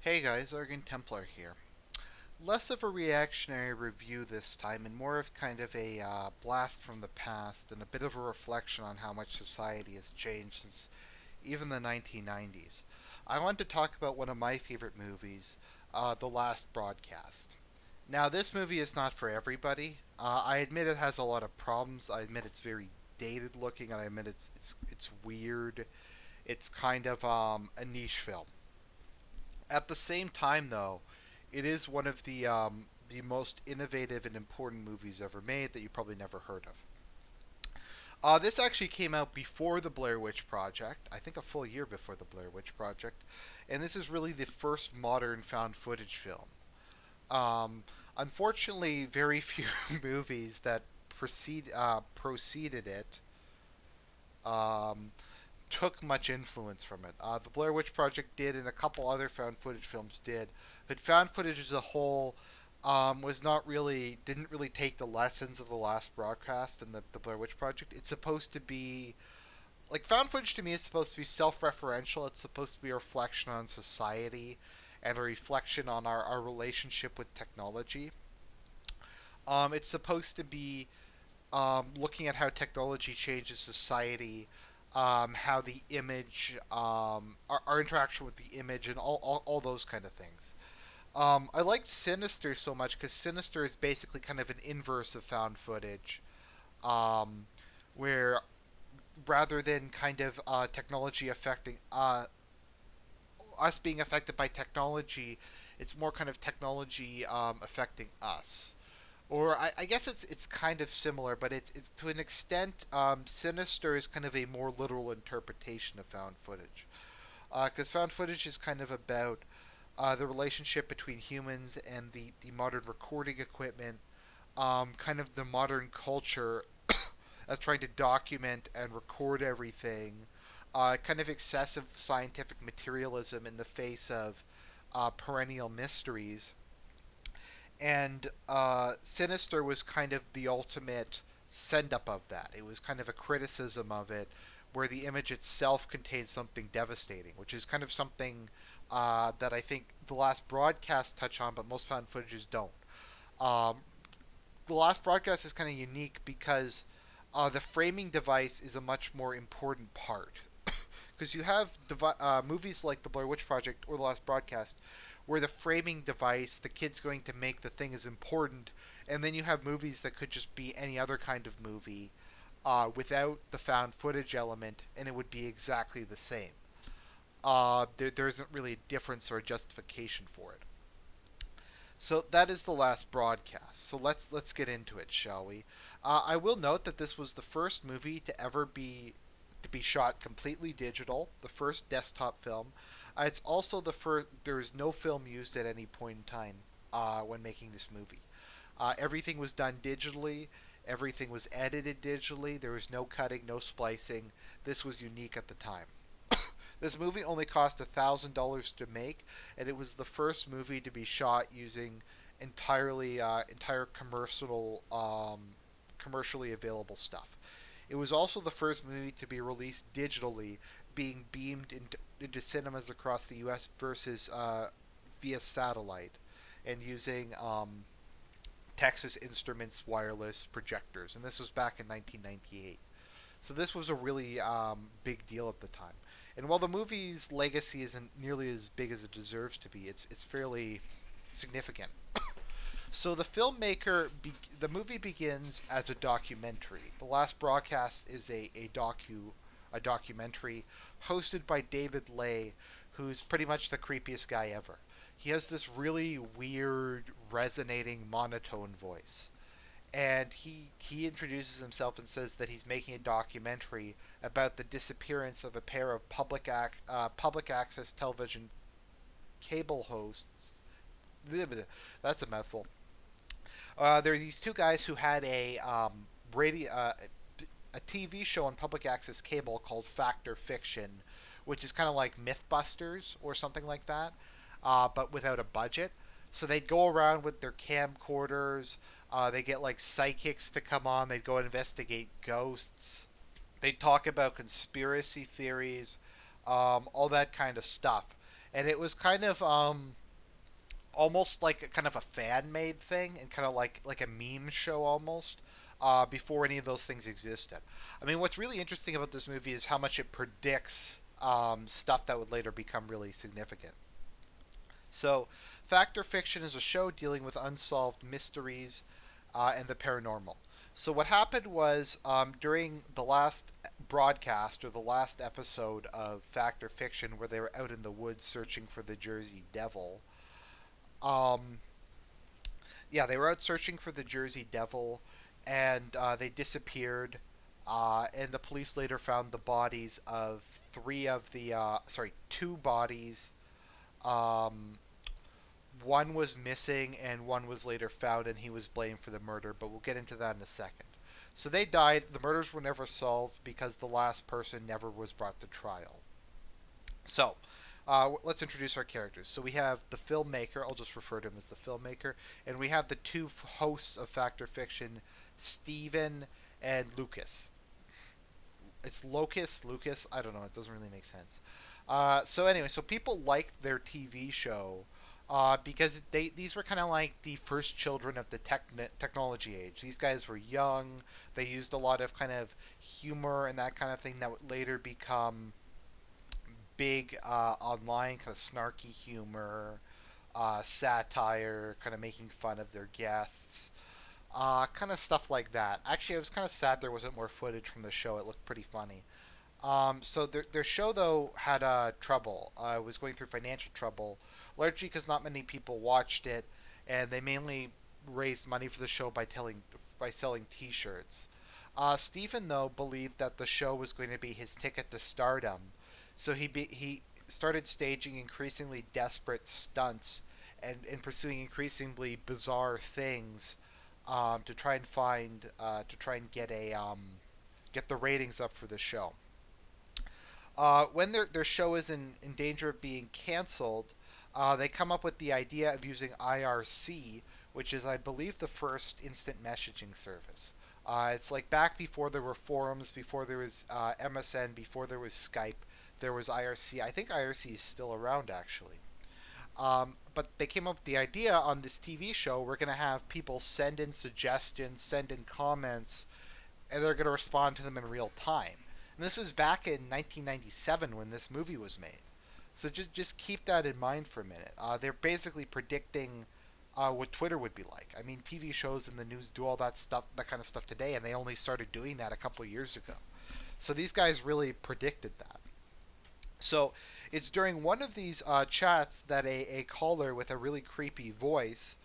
Hey guys, Argent Templar here. Less of a reactionary review this time and more of kind of a blast from the past and a bit of a reflection on how much society has changed since even the 1990s. I want to talk about one of my favorite movies, The Last Broadcast. Now, this movie is not for everybody. I admit it has a lot of problems. I admit it's very dated looking, and I admit it's weird. It's kind of a niche film. At the same time, though, it is one of the most innovative and important movies ever made that you probably never heard of. This actually came out before the Blair Witch Project, I think a full year before the Blair Witch Project, and this is really the first modern found footage film. Um, Unfortunately, very few movies that preceded it um, took much influence from it. The Blair Witch Project did, and a couple other found footage films did, but found footage as a whole was not really didn't really take the lessons of the last broadcast and the Blair Witch Project. It's supposed to be like found footage to me is supposed to be self-referential. It's supposed to be a reflection on society and a reflection on our relationship with technology. It's supposed to be looking at how technology changes society, how the image, our interaction with the image, and all those kind of things. I liked Sinister so much because Sinister is basically kind of an inverse of found footage, um, where rather than kind of technology affecting us being affected by technology, it's more kind of technology affecting us. Or I guess it's kind of similar, but it's to an extent, Sinister is kind of a more literal interpretation of found footage. Because found footage is kind of about the relationship between humans and the modern recording equipment, kind of the modern culture that's trying to document and record everything, kind of excessive scientific materialism in the face of perennial mysteries. And Sinister was kind of the ultimate send up of that. It was kind of a criticism of it, where the image itself contains something devastating, which is kind of something that I think the last broadcast touch on, but most found footages don't. Um, the last broadcast is kind of unique because the framing device is a much more important part. Because you have movies like The Blair Witch Project or The Last Broadcast, where the framing device, the kid's going to make the thing is important, and then you have movies that could just be any other kind of movie without the found footage element, and it would be exactly the same. There isn't really a difference or a justification for it. So that is the last broadcast. So let's get into it, shall we? I will note that this was the first movie to be shot completely digital, the first desktop film. It's also the first. There is no film used at any point in time when making this movie. Everything was done digitally. Everything was edited digitally. There was no cutting, no splicing. This was unique at the time. This movie only cost $1,000 to make, and it was the first movie to be shot using entire commercially available stuff. It was also the first movie to be released digitally, being beamed into cinemas across the U.S. versus via satellite, and using Texas Instruments wireless projectors. And this was back in 1998. So this was a really big deal at the time. And while the movie's legacy isn't nearly as big as it deserves to be, it's fairly significant. So the movie begins as a documentary. The last broadcast is a documentary hosted by David Lay, who's pretty much the creepiest guy ever. He has this really weird, resonating monotone voice, and he introduces himself and says that he's making a documentary about the disappearance of a pair of public access television cable hosts. That's a mouthful. There are these two guys who had radio a TV show on public access cable called Fact or Fiction, which is kind of like MythBusters or something like that, but without a budget. So they'd go around with their camcorders. They get like psychics to come on. They'd go investigate ghosts. They'd talk about conspiracy theories, all that kind of stuff. and it was kind of almost like a kind of a fan made thing, and kind of like a meme show almost. Before any of those things existed. I mean, what's really interesting about this movie is how much it predicts stuff that would later become really significant. So, Fact or Fiction is a show dealing with unsolved mysteries and the paranormal. So, what happened was during the last broadcast or the last episode of Fact or Fiction, where they were out in the woods searching for the Jersey Devil, um, yeah, they were out searching for the Jersey Devil, and they disappeared. And the police later found the bodies of two bodies. Um, One was missing, and one was later found, and he was blamed for the murder. But we'll get into that in a second. So they died. The murders were never solved because the last person never was brought to trial. So, let's introduce our characters. So we have the filmmaker. I'll just refer to him as the filmmaker, and we have the two hosts of Fact or Fiction, Stephen and Lucas. It's Lucas. I don't know. It doesn't really make sense. So anyway, so people liked their TV show because these were kind of like the first children of the technology age. These guys were young. They used a lot of kind of humor and that kind of thing that would later become big online, kind of snarky humor, satire, kind of making fun of their guests, kind of stuff like that. Actually, I was kind of sad there wasn't more footage from the show. It looked pretty funny. So their show though had trouble. Was going through financial trouble, largely because not many people watched it, and they mainly raised money for the show by selling T-shirts. Stephen though believed that the show was going to be his ticket to stardom, so he started staging increasingly desperate stunts and pursuing increasingly bizarre things to try and get the ratings up for the show. When their show is in danger of being canceled, they come up with the idea of using IRC, which is, I believe, the first instant messaging service. It's like back before there were forums, before there was MSN, before there was Skype, there was IRC. I think IRC is still around, actually. But they came up with the idea on this TV show. We're going to have people send in suggestions, send in comments, and they're going to respond to them in real time. And this was back in 1997 when this movie was made. So just keep that in mind for a minute. They're basically predicting what Twitter would be like. I mean, TV shows and the news do all that stuff, that kind of stuff today, and they only started doing that a couple of years ago. So these guys really predicted that. So it's during one of these chats that a caller with a really creepy voice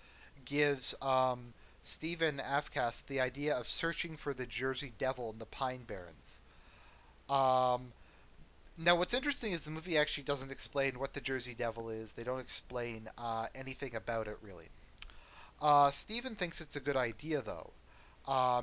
gives Stephen Afkas the idea of searching for the Jersey Devil in the Pine Barrens. Um, Now, what's interesting is the movie actually doesn't explain what the Jersey Devil is. They don't explain anything about it, really. Steven thinks it's a good idea, though.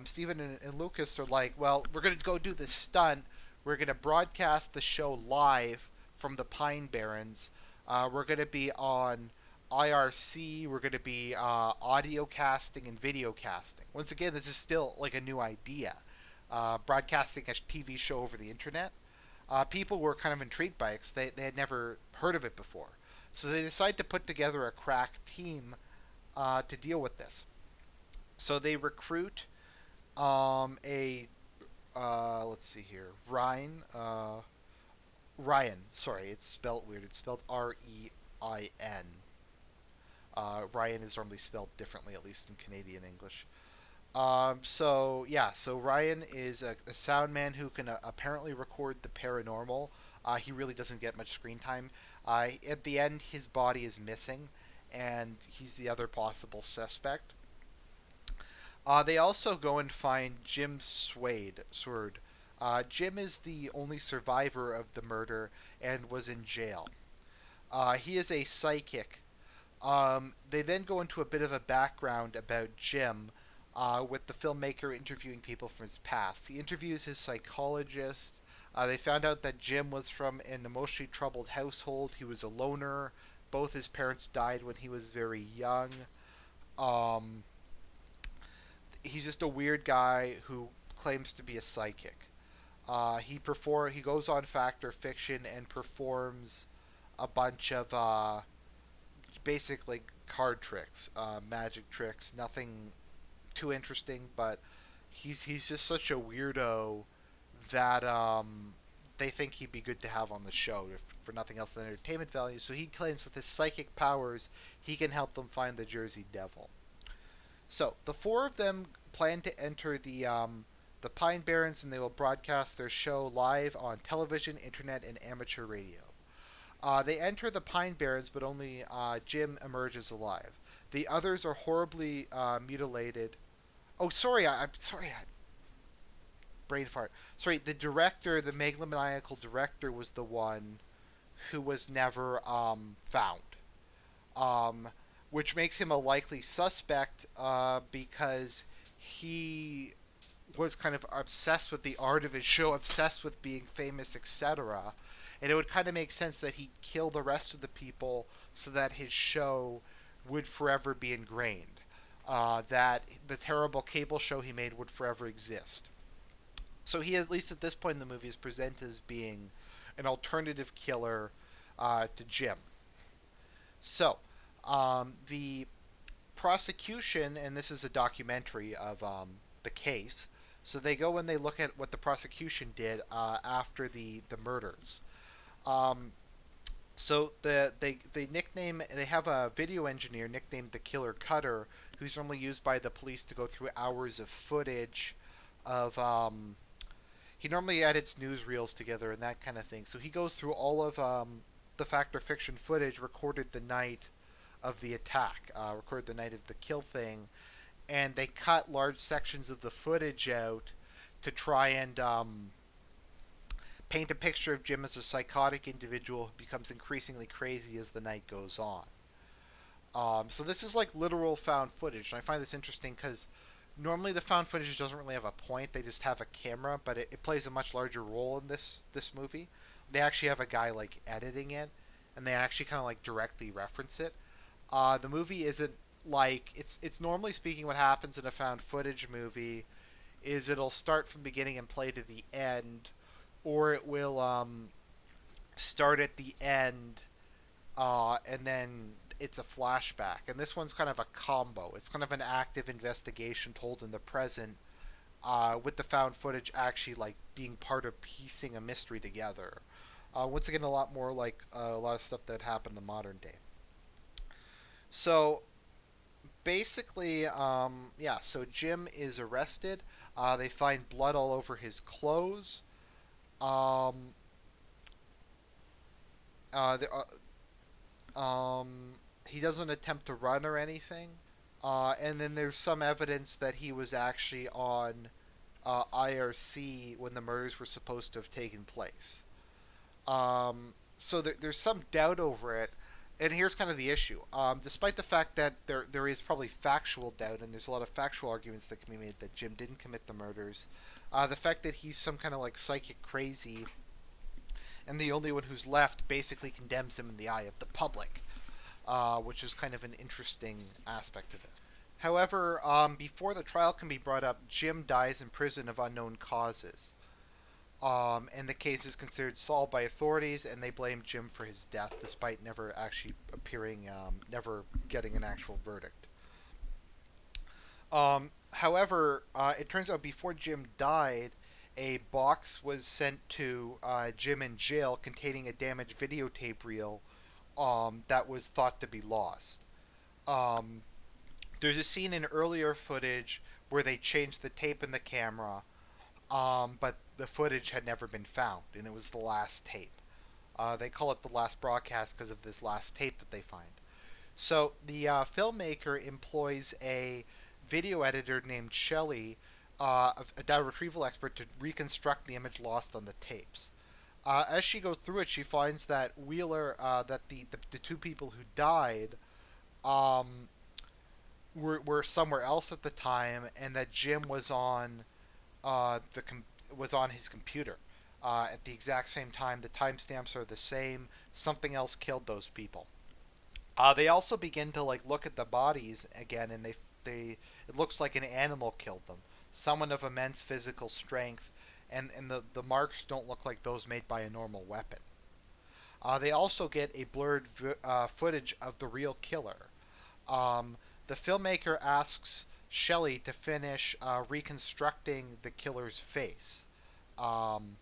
Steven and Lucas are like, well, we're going to go do this stunt. We're going to broadcast the show live from the Pine Barrens. We're going to be on IRC. We're going to be audio casting and video casting. Once again, this is still like a new idea. Broadcasting a TV show over the internet. People were kind of intrigued by it because they had never heard of it before. So they decided to put together a crack team to deal with this. So they recruit a let's see here, Ryan. Sorry, it's spelled weird. It's spelled Rein. Ryan is normally spelled differently, at least in Canadian English. So yeah, so Ryan is a sound man who can apparently record the paranormal. He really doesn't get much screen time. At the end, his body is missing, and he's the other possible suspect. They also go and find Jim Sword. Jim is the only survivor of the murder and was in jail. He is a psychic. They then go into a bit of a background about Jim, with the filmmaker interviewing people from his past. He interviews his psychologist. They found out that Jim was from an emotionally troubled household. He was a loner. Both his parents died when he was very young. Um, he's just a weird guy who claims to be a psychic. He goes on Fact or Fiction and performs a bunch of basically card tricks, magic tricks. Nothing too interesting, but he's just such a weirdo that they think he'd be good to have on the show if, for nothing else than entertainment value. So he claims with his psychic powers, he can help them find the Jersey Devil. So the four of them plan to enter the Pine Barrens, and they will broadcast their show live on television, internet, and amateur radio. They enter the Pine Barrens, but only Jim emerges alive. The others are horribly mutilated. Oh, sorry, I'm sorry, brain fart. Sorry, the director, the megalomaniacal director, was the one who was never found, um, which makes him a likely suspect because he was kind of obsessed with the art of his show, obsessed with being famous, etc. And it would kind of make sense that he'd kill the rest of the people so that his show would forever be ingrained. That the terrible cable show he made would forever exist. So he, at least at this point in the movie, is presented as being an alternative killer to Jim. So the prosecution, and this is a documentary of the case. So they go and they look at what the prosecution did after the murders. Um, so they have a video engineer nicknamed the Killer Cutter, who's normally used by the police to go through hours of footage of he normally edits newsreels together and that kind of thing. So he goes through all of the fact or fiction footage recorded the night of the attack, recorded the night of the kill thing, and they cut large sections of the footage out to try and paint a picture of Jim as a psychotic individual who becomes increasingly crazy as the night goes on. So this is like literal found footage, and I find this interesting because normally the found footage doesn't really have a point; they just have a camera, but it plays a much larger role in this movie. They actually have a guy like editing it, and they actually kind of like directly reference it. The movie isn't like it's normally speaking what happens in a found footage movie is it'll start from beginning and play to the end, or it will start at the end and then it's a flashback. And this one's kind of a combo. It's kind of an active investigation told in the present, with the found footage actually like being part of piecing a mystery together. Once again, a lot more like a lot of stuff that happened in the modern day. So basically, yeah. So Jim is arrested. They find blood all over his clothes. Um, the, he doesn't attempt to run or anything. And then there's some evidence that he was actually on IRC when the murders were supposed to have taken place. So there's some doubt over it. And here's kind of the issue. Despite the fact that there is probably factual doubt, and there's a lot of factual arguments that can be made that Jim didn't commit the murders, the fact that he's some kind of like psychic crazy, and the only one who's left basically condemns him in the eye of the public, which is kind of an interesting aspect of this. However, before the trial can be brought up, Jim dies in prison of unknown causes. And the case is considered solved by authorities, and they blame Jim for his death, despite never actually appearing, never getting an actual verdict. However, it turns out before Jim died, a box was sent to Jim in jail containing a damaged videotape reel that was thought to be lost. Um, there's a scene in earlier footage where they changed the tape in the camera, but the footage had never been found, and it was the last tape. They call it the last broadcast because of this last tape that they find. So the filmmaker employs a video editor named Shelley, a data retrieval expert, to reconstruct the image lost on the tapes. As she goes through it, she finds that Wheeler, that the two people who died, um, were somewhere else at the time, and that Jim was on was on his computer at the exact same time. The timestamps are the same. Something else killed those people. They also begin to like look at the bodies again, and they it looks like an animal killed them. Someone of immense physical strength, and the marks don't look like those made by a normal weapon. They also get a blurred footage of the real killer. Um, the filmmaker asks Shelley to finish reconstructing the killer's face. Um,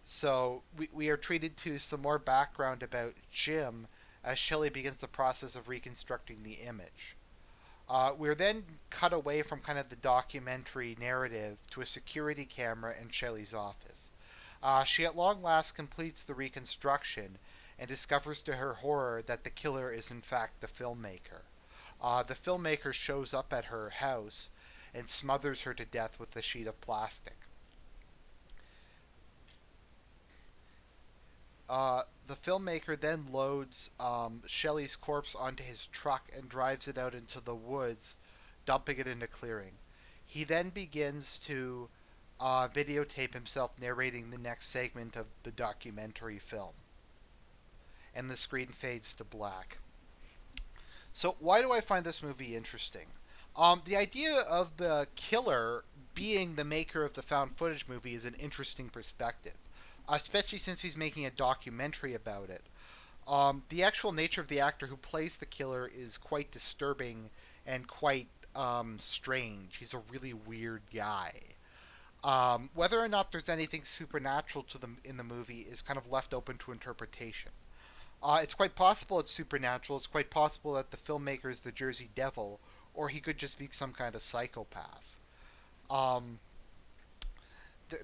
so we are treated to some more background about Jim as Shelley begins the process of reconstructing the image. We're then cut away from kind of the documentary narrative to a security camera in Shelley's office. She at long last completes the reconstruction and discovers to her horror that the killer is in fact the filmmaker. The filmmaker shows up at her house and smothers her to death with a sheet of plastic. The filmmaker then loads Shelley's corpse onto his truck and drives it out into the woods, dumping it in a clearing. He then begins to videotape himself narrating the next segment of the documentary film, and the screen fades to black. So, why do I find this movie interesting? The idea of the killer being the maker of the found footage movie is an interesting perspective, especially since he's making a documentary about it. The actual nature of the actor who plays the killer is quite disturbing and quite strange. He's a really weird guy. Whether or not there's anything supernatural to them in the movie is kind of left open to interpretation. It's quite possible it's supernatural. It's quite possible that the filmmaker is the Jersey Devil, or he could just be some kind of psychopath. Um,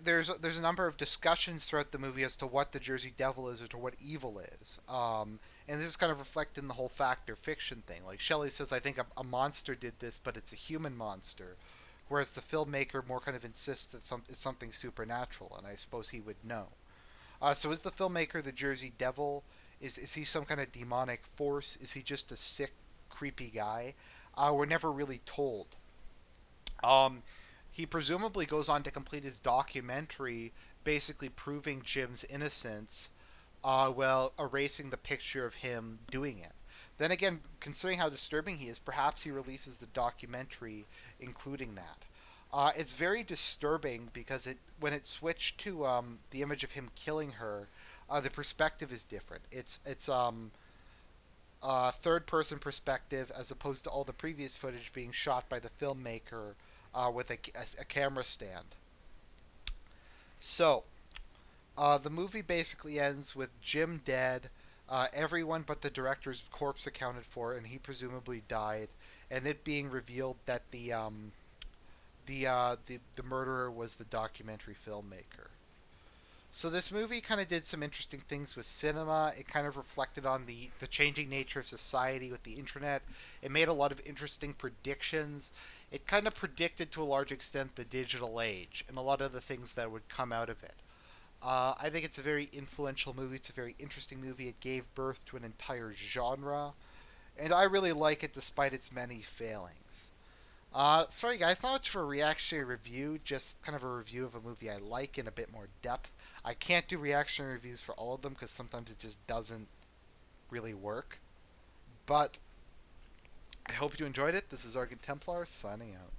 there's a number of discussions throughout the movie as to what the Jersey Devil is or to what evil is. And this is kind of reflected in the whole fact or fiction thing. Like Shelley says, I think a monster did this, but it's a human monster, whereas the filmmaker more kind of insists that it's something supernatural, and I suppose he would know. So is the filmmaker the Jersey Devil? Is he some kind of demonic force? Is he just a sick, creepy guy? We're never really told. Um, he presumably goes on to complete his documentary, basically proving Jim's innocence, while erasing the picture of him doing it. Then again, considering how disturbing he is, perhaps he releases the documentary including that. It's very disturbing because when it switched to the image of him killing her, the perspective is different. It's third person perspective as opposed to all the previous footage being shot by the filmmaker with a camera stand. So, the movie basically ends with Jim dead, everyone but the director's corpse accounted for, and he presumably died, and it being revealed that the murderer was the documentary filmmaker. So this movie kind of did some interesting things with cinema. It kind of reflected on the changing nature of society with the internet. It made a lot of interesting predictions. It kind of predicted to a large extent the digital age and a lot of the things that would come out of it. I think it's a very influential movie. It's a very interesting movie. It gave birth to an entire genre, and I really like it despite its many failings. Sorry guys, not much of a reactionary review, just kind of a review of a movie I like in a bit more depth. I can't do reactionary reviews for all of them because sometimes it just doesn't really work. But I hope you enjoyed it. This is Argent Templar signing out.